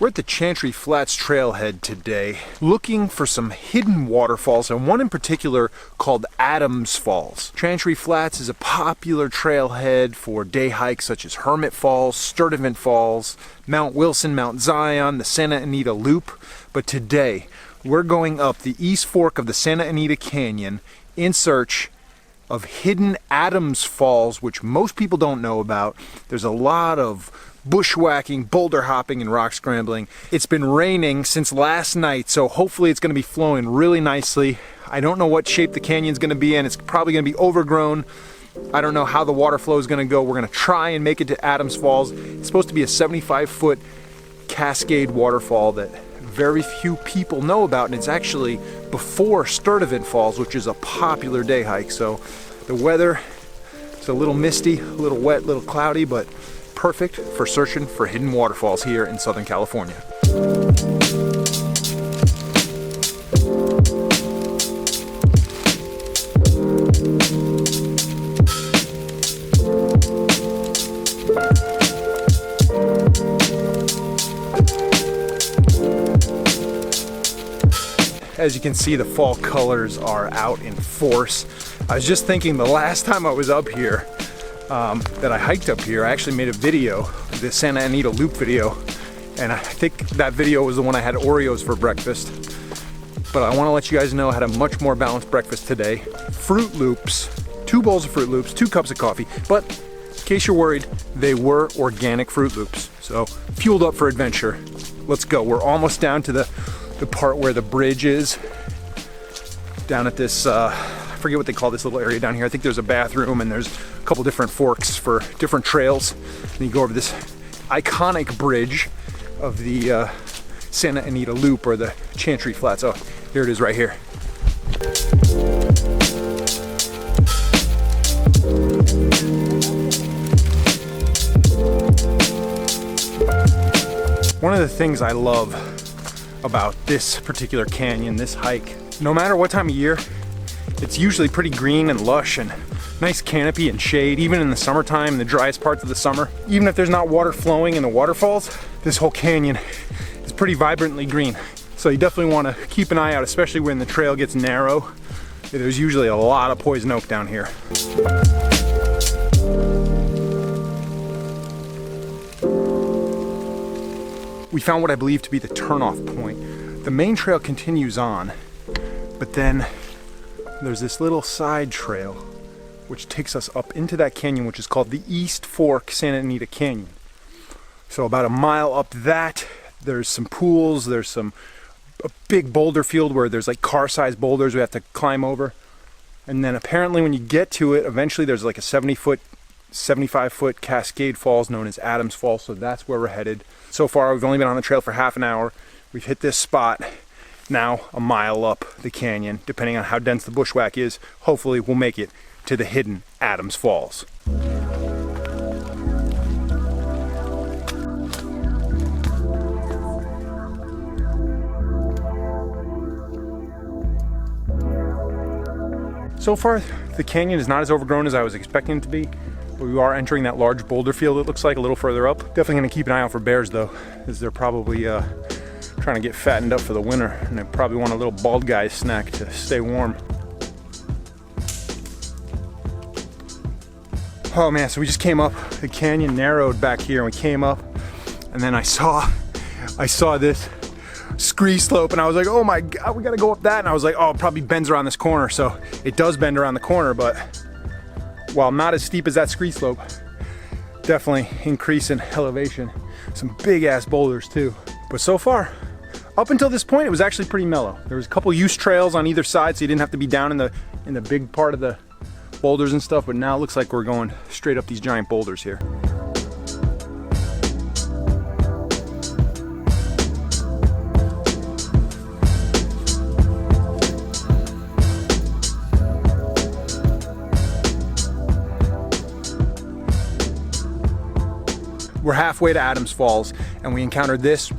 We're at the Chantry Flats trailhead today, looking for some hidden waterfalls, and one in particular called Adams Falls. Chantry Flats is a popular trailhead for day hikes such as Hermit Falls, Sturtevant Falls, Mount Wilson, Mount Zion, the Santa Anita Loop. But today, we're going up the East Fork of the Santa Anita Canyon in search of hidden Adams Falls, which most people don't know about. There's a lot of bushwhacking, boulder hopping, and rock scrambling. It's been raining since last night, so hopefully it's going to be flowing really nicely. I don't know what shape the canyon's going to be in. It's probably going to be overgrown. I don't know how the water flow is going to go. We're going to try and make it to Adams Falls. It's supposed to be a 75-foot Cascade waterfall that very few people know about, and it's actually before Sturtevant Falls, which is a popular day hike. So the weather, it's a little misty, a little wet, a little cloudy, but perfect for searching for hidden waterfalls here in Southern California. As you can see, the fall colors are out in force. I was just thinking the last time I was up here, that I hiked up here, I actually made a video, the Santa Anita Loop video, and I think that video was the one I had Oreos for breakfast. But I want to let you guys know I had a much more balanced breakfast today. Fruit Loops, 2 bowls of Fruit Loops, 2 cups of coffee, but in case you're worried, they were organic Fruit Loops. So fueled up for adventure. Let's go. We're almost down to the part where the bridge is, down at this, I forget what they call this little area down here. I think there's a bathroom and there's a couple different forks for different trails. And you go over this iconic bridge of the Santa Anita Loop, or the Chantry Flats. Oh, here it is right here. One of the things I love about this particular canyon, this hike, no matter what time of year, it's usually pretty green and lush and nice canopy and shade, even in the summertime, the driest parts of the summer. Even if there's not water flowing in the waterfalls, this whole canyon is pretty vibrantly green. So you definitely want to keep an eye out, especially when the trail gets narrow. There's usually a lot of poison oak down here. We found what I believe to be the turnoff point. The main trail continues on, but then there's this little side trail which takes us up into that canyon, which is called the East Fork Santa Anita Canyon. So about a mile up that, there's some pools, there's a big boulder field where there's like car-sized boulders we have to climb over. And then apparently when you get to it, eventually there's like a 75-foot Cascade Falls known as Adams Falls, so that's where we're headed. So far we've only been on the trail for half an hour. We've hit this spot. Now a mile up the canyon, depending on how dense the bushwhack is. Hopefully we'll make it to the hidden Adams Falls. So far the canyon is not as overgrown as I was expecting it to be. We are entering that large boulder field, it looks like, a little further up. Definitely gonna keep an eye out for bears though, as they're probably trying to get fattened up for the winter, and they probably want a little bald guy snack to stay warm. Oh man, so we just came up, the canyon narrowed back here, and we came up, and then I saw this scree slope, and I was like, oh my god, we gotta go up that, and I was like, oh, it probably bends around this corner. So it does bend around the corner, but while not as steep as that scree slope, definitely increase in elevation. Some big ass boulders too. But so far, up until this point, it was actually pretty mellow. There was a couple use trails on either side, so you didn't have to be down in the big part of the boulders and stuff, but now it looks like we're going straight up these giant boulders here. We're halfway to Adams Falls, and we encountered this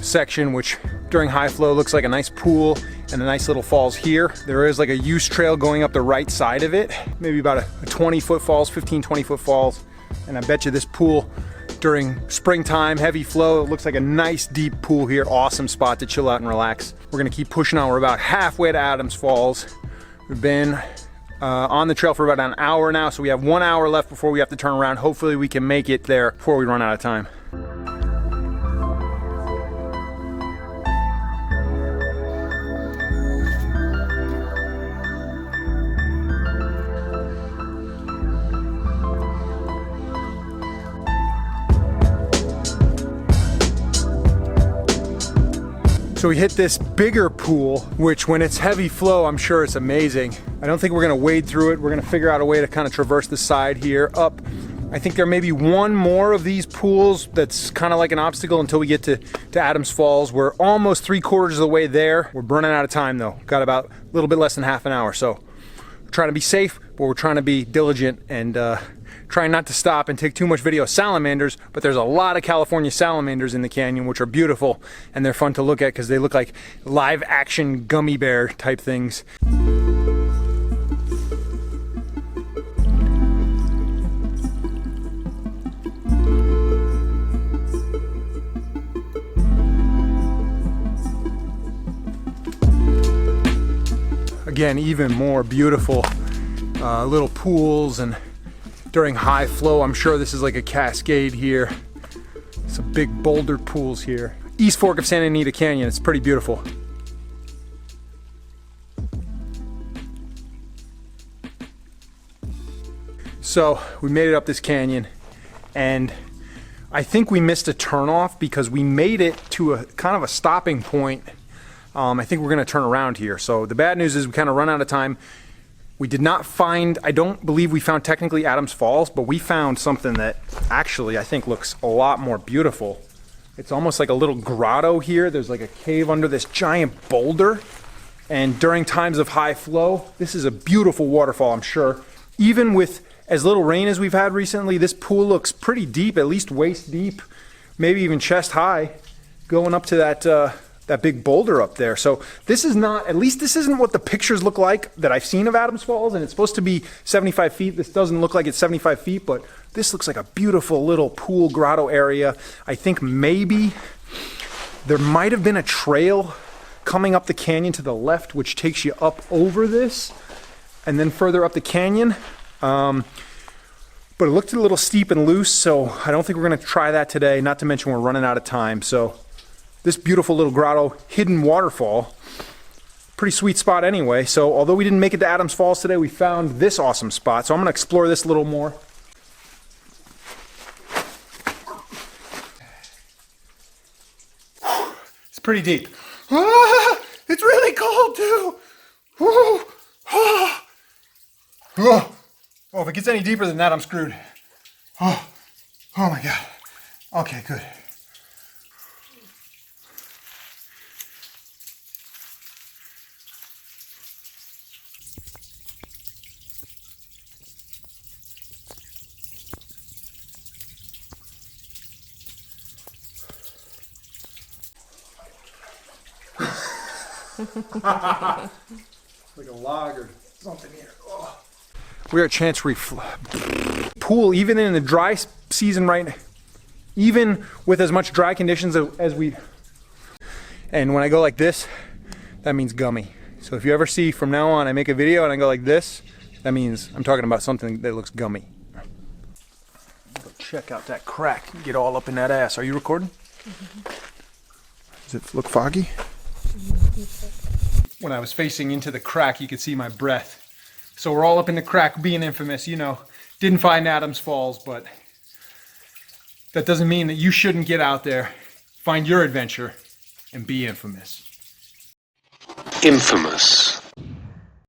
section, which during high flow looks like a nice pool and a nice little falls here. There is like a use trail going up the right side of it, maybe about a 20-foot falls, 15, 20-foot falls. And I bet you this pool during springtime, heavy flow. It looks like a nice deep pool here. Awesome spot to chill out and relax. We're gonna keep pushing on. We're about halfway to Adams Falls. We've been on the trail for about an hour now, so we have 1 hour left before we have to turn around. Hopefully we can make it there before we run out of time. So we hit this bigger pool, which when it's heavy flow, I'm sure it's amazing. I don't think we're gonna wade through it. We're gonna figure out a way to kind of traverse the side here up. I think there may be one more of these pools that's kind of like an obstacle until we get to Adams Falls. We're almost 3/4 of the way there. We're running out of time though. Got about a little bit less than half an hour. So we're trying to be safe, but we're trying to be diligent and trying not to stop and take too much video of salamanders, but there's a lot of California salamanders in the canyon, which are beautiful, and they're fun to look at because they look like live action gummy bear type things. Again, even more beautiful little pools, and during high flow, I'm sure this is like a cascade here. Some big boulder pools here. East Fork of Santa Anita Canyon, it's pretty beautiful. So we made it up this canyon, and I think we missed a turnoff because we made it to a kind of a stopping point. I think we're gonna turn around here. So the bad news is we kind of run out of time. We did not find, I don't believe we found technically Adams Falls, but we found something that actually I think looks a lot more beautiful. It's almost like a little grotto here. There's like a cave under this giant boulder. And during times of high flow, this is a beautiful waterfall, I'm sure. Even with as little rain as we've had recently, this pool looks pretty deep, at least waist deep, maybe even chest high, going up to that big boulder up there. So this is not, at least this isn't what the pictures look like that I've seen of Adams Falls, and it's supposed to be 75 feet. This doesn't look like it's 75 feet, but this looks like a beautiful little pool grotto area. I think maybe there might have been a trail coming up the canyon to the left, which takes you up over this and then further up the canyon. But it looked a little steep and loose, so I don't think we're gonna try that today, not to mention we're running out of time. So this beautiful little grotto, hidden waterfall, pretty sweet spot anyway. So although we didn't make it to Adams Falls today, we found this awesome spot. So I'm gonna explore this a little more. It's pretty deep. Ah, it's really cold too. Oh, if it gets any deeper than that, I'm screwed. Oh my God. Okay, good. Like a log or something here. Oh. We're at Chantry Flats pool, even in the dry season right now, even with as much dry conditions as we, and when I go like this, that means gummy. So if you ever see from now on I make a video and I go like this, that means I'm talking about something that looks gummy. Go check out that crack, get all up in that ass. Are you recording? Does it look foggy? When I was facing into the crack, you could see my breath. So we're all up in the crack being infamous, you know. Didn't find Adams Falls, but that doesn't mean that you shouldn't get out there, find your adventure, and be infamous. Infamous.